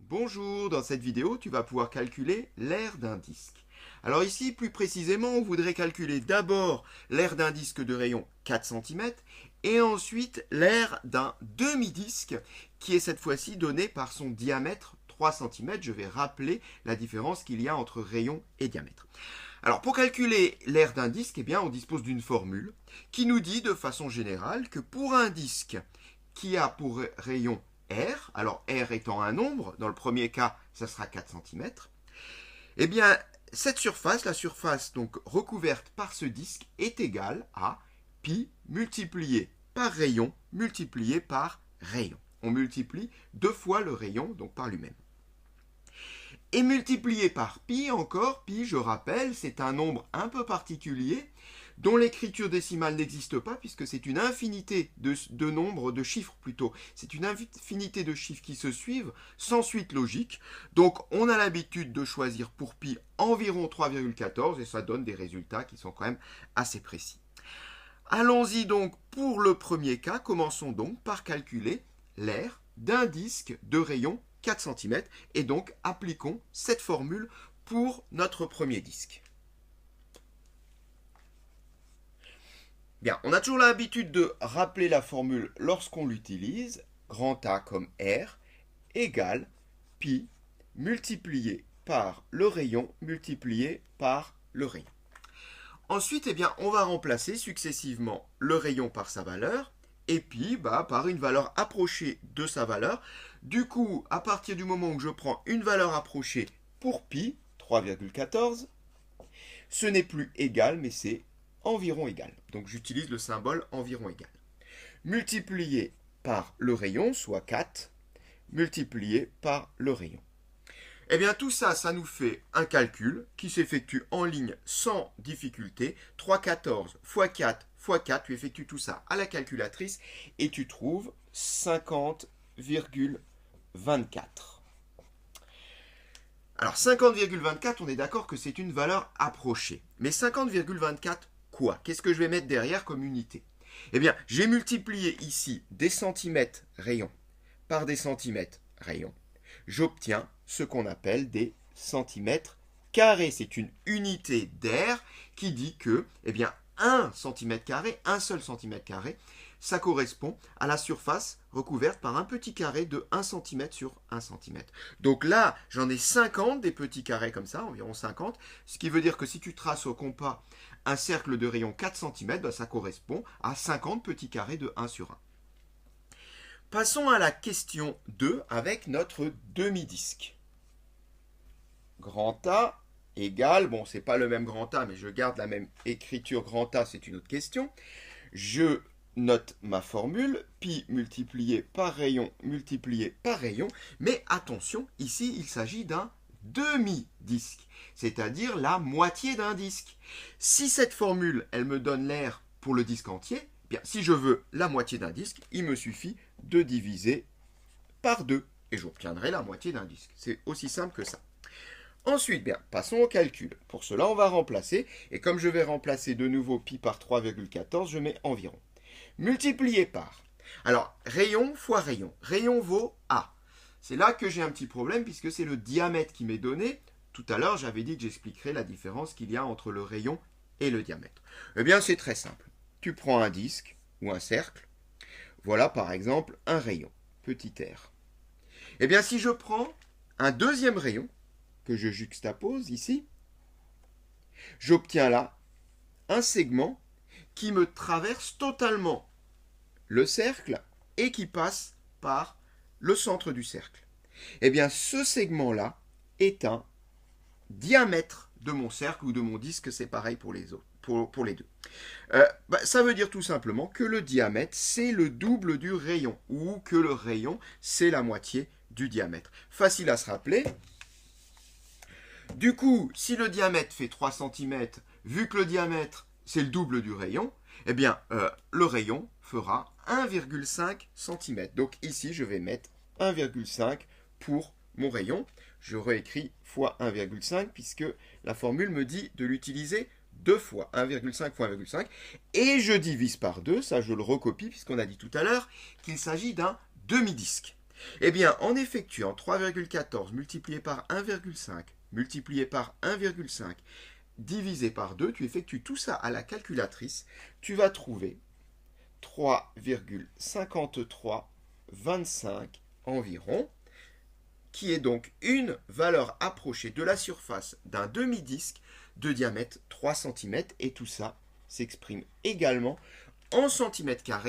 Bonjour, dans cette vidéo, tu vas pouvoir calculer l'aire d'un disque. Alors ici, plus précisément, on voudrait calculer d'abord l'aire d'un disque de rayon 4 cm et ensuite l'aire d'un demi-disque qui est cette fois-ci donné par son diamètre 3 cm. Je vais rappeler la différence qu'il y a entre rayon et diamètre. Alors pour calculer l'aire d'un disque, on dispose d'une formule qui nous dit de façon générale que pour un disque qui a pour rayon R, alors R étant un nombre, dans le premier cas, ça sera 4 cm, cette surface, la surface donc recouverte par ce disque, est égale à pi multiplié par rayon multiplié par rayon. On multiplie deux fois le rayon, donc par lui-même. Et multiplié par pi encore, pi, je rappelle, c'est un nombre un peu particulier dont l'écriture décimale n'existe pas puisque c'est une infinité de nombres, de chiffres plutôt. C'est une infinité de chiffres qui se suivent sans suite logique. Donc on a l'habitude de choisir pour pi environ 3,14 et ça donne des résultats qui sont quand même assez précis. Allons-y donc pour le premier cas. Commençons donc par calculer l'aire d'un disque de rayon 4 cm et donc appliquons cette formule pour notre premier disque. Bien, on a toujours l'habitude de rappeler la formule lorsqu'on l'utilise. Grand A comme R égale pi multiplié par le rayon multiplié par le rayon. Ensuite, on va remplacer successivement le rayon par sa valeur et pi par une valeur approchée de sa valeur. Du coup, à partir du moment où je prends une valeur approchée pour pi, 3,14, ce n'est plus égal, mais c'est environ égal. Donc j'utilise le symbole environ égal. Multiplié par le rayon, soit 4, multiplié par le rayon. Tout ça, ça nous fait un calcul qui s'effectue en ligne sans difficulté. 3,14 fois 4 fois 4, tu effectues tout ça à la calculatrice et tu trouves 50,24. Alors 50,24, on est d'accord que c'est une valeur approchée. Mais 50,24 quoi? Qu'est-ce que je vais mettre derrière comme unité? J'ai multiplié ici des centimètres rayons par des centimètres rayons. J'obtiens ce qu'on appelle des centimètres carrés. C'est une unité d'aire qui dit que, 1 cm carré, un seul centimètre carré, ça correspond à la surface recouverte par un petit carré de 1 cm sur 1 cm. Donc là, j'en ai 50 des petits carrés comme ça, environ 50, ce qui veut dire que si tu traces au compas un cercle de rayon 4 cm, ça correspond à 50 petits carrés de 1 sur 1. Passons à la question 2 avec notre demi-disque. Grand A égale, bon, c'est pas le même grand A, mais je garde la même écriture. Grand A, c'est une autre question. Je note ma formule, pi multiplié par rayon, mais attention, ici, il s'agit d'un demi-disque, c'est-à-dire la moitié d'un disque. Si cette formule, elle me donne l'aire pour le disque entier, si je veux la moitié d'un disque, il me suffit de diviser par 2 et j'obtiendrai la moitié d'un disque. C'est aussi simple que ça. Ensuite, passons au calcul. Pour cela, on va remplacer, et comme je vais remplacer de nouveau pi par 3,14, je mets environ. Multiplié par. Alors, rayon fois rayon. Rayon vaut A. C'est là que j'ai un petit problème, puisque c'est le diamètre qui m'est donné. Tout à l'heure, j'avais dit que j'expliquerais la différence qu'il y a entre le rayon et le diamètre. C'est très simple. Tu prends un disque ou un cercle. Voilà, par exemple, un rayon, petit r. Si je prends un deuxième rayon, que je juxtapose ici, j'obtiens là un segment qui me traverse totalement le cercle et qui passe par le centre du cercle. Ce segment-là est un diamètre de mon cercle ou de mon disque, c'est pareil pour les autres, pour les deux. Ça veut dire tout simplement que le diamètre, c'est le double du rayon, ou que le rayon, c'est la moitié du diamètre. Facile à se rappeler. Du coup, si le diamètre fait 3 cm, vu que le diamètre, c'est le double du rayon, le rayon fera 1,5 cm. Donc ici, je vais mettre 1,5 pour mon rayon. Je réécris fois 1,5 puisque la formule me dit de l'utiliser deux fois. 1,5 fois 1,5. Et je divise par 2, ça je le recopie puisqu'on a dit tout à l'heure qu'il s'agit d'un demi-disque. Eh bien, en effectuant 3,14 multiplié par 1,5, multiplié par 1,5, divisé par 2, tu effectues tout ça à la calculatrice, tu vas trouver 3,5325 environ, qui est donc une valeur approchée de la surface d'un demi-disque de diamètre 3 cm, et tout ça s'exprime également en centimètres carrés